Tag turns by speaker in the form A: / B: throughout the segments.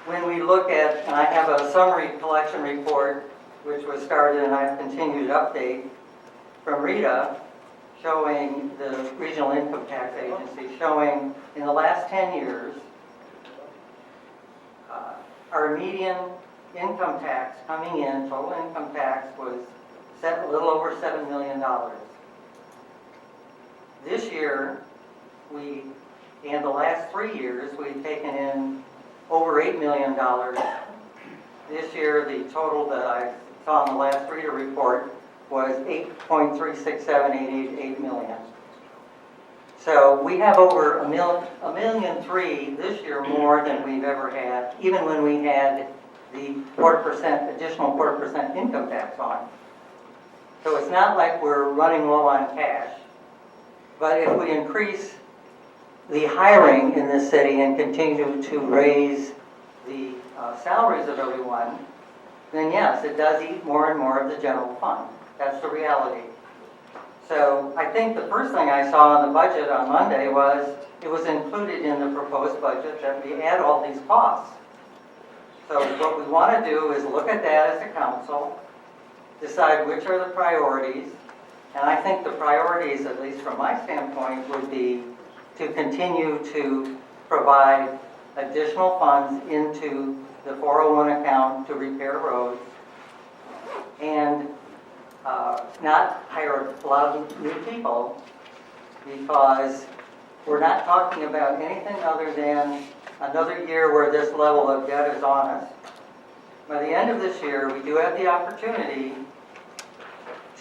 A: when we look at, and I have a summary collection report which was started and I've continued to update from Rita, showing the Regional Income Tax Agency, showing in the last 10 years, our median income tax coming in, total income tax, was set a little over $7 million. This year, and the last 3 years, we've taken in over $8 million. This year, the total that I saw in the last reader report was 8.367888 million. So we have over $1.3 million this year more than we've ever had, even when we had the additional 4% income tax on. So it's not like we're running low on cash. But if we increase the hiring in this city and continue to raise the salaries of everyone, then yes, it does eat more and more of the general fund. That's the reality. So I think the first thing I saw in the budget on Monday was it was included in the proposed budget that we add all these costs. So what we want to do is look at that as a council, decide which are the priorities, and I think the priorities, at least from my standpoint, would be to continue to provide additional funds into the 401 account to repair roads, and not hire a lot of new people, because we're not talking about anything other than another year where this level of debt is on us. By the end of this year, we do have the opportunity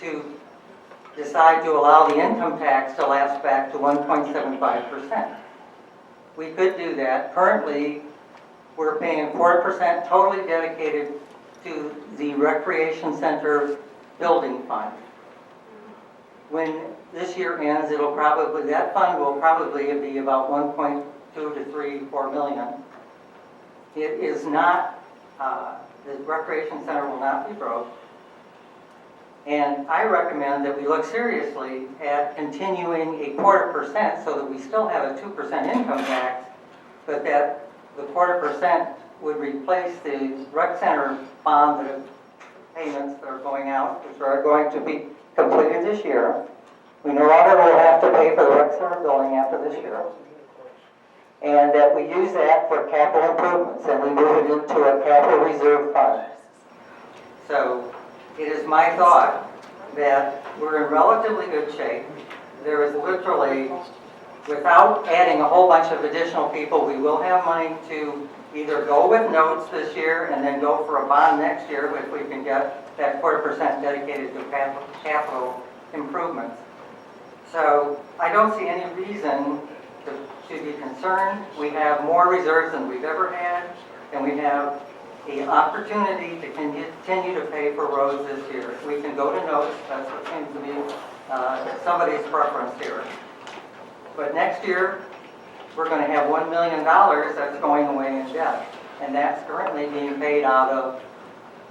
A: to decide to allow the income tax to lapse back to 1.75%. We could do that. Currently, we're paying 4% totally dedicated to the recreation center building fund. When this year ends, that fund will probably be about 1.2 to 4 million. It is not, the recreation center will not be broke. And I recommend that we look seriously at continuing a 0.25% so that we still have a 2% income tax, but that the 0.25% would replace the rec center bond payments that are going out, which are going to be completed this year. We no longer will have to pay for the rec center building after this year. And that we use that for capital improvements and we move it into a capital reserve fund. So it is my thought that we're in relatively good shape. There is literally, without adding a whole bunch of additional people, we will have money to either go with notes this year and then go for a bond next year if we can get that 4% dedicated to capital improvements. So I don't see any reason to be concerned. We have more reserves than we've ever had, and we have the opportunity to continue to pay for roads this year. We can go to notes. That's what seems to be somebody's preference here. But next year, we're going to have $1 million that's going away in debt. And that's currently being paid out of,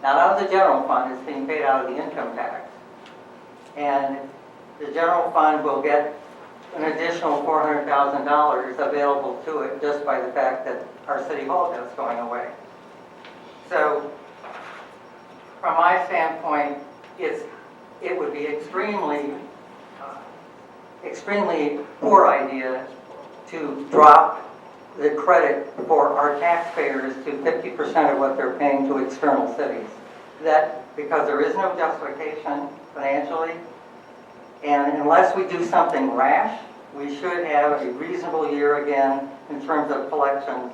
A: not out of the general fund, it's being paid out of the income tax. And the general fund will get an additional $400,000 available to it just by the fact that our city hall debt's going away. So, from my standpoint, it would be extremely poor idea to drop the credit for our taxpayers to 50% of what they're paying to external cities. Because there is no justification financially, and unless we do something rash, we should have a reasonable year again in terms of collections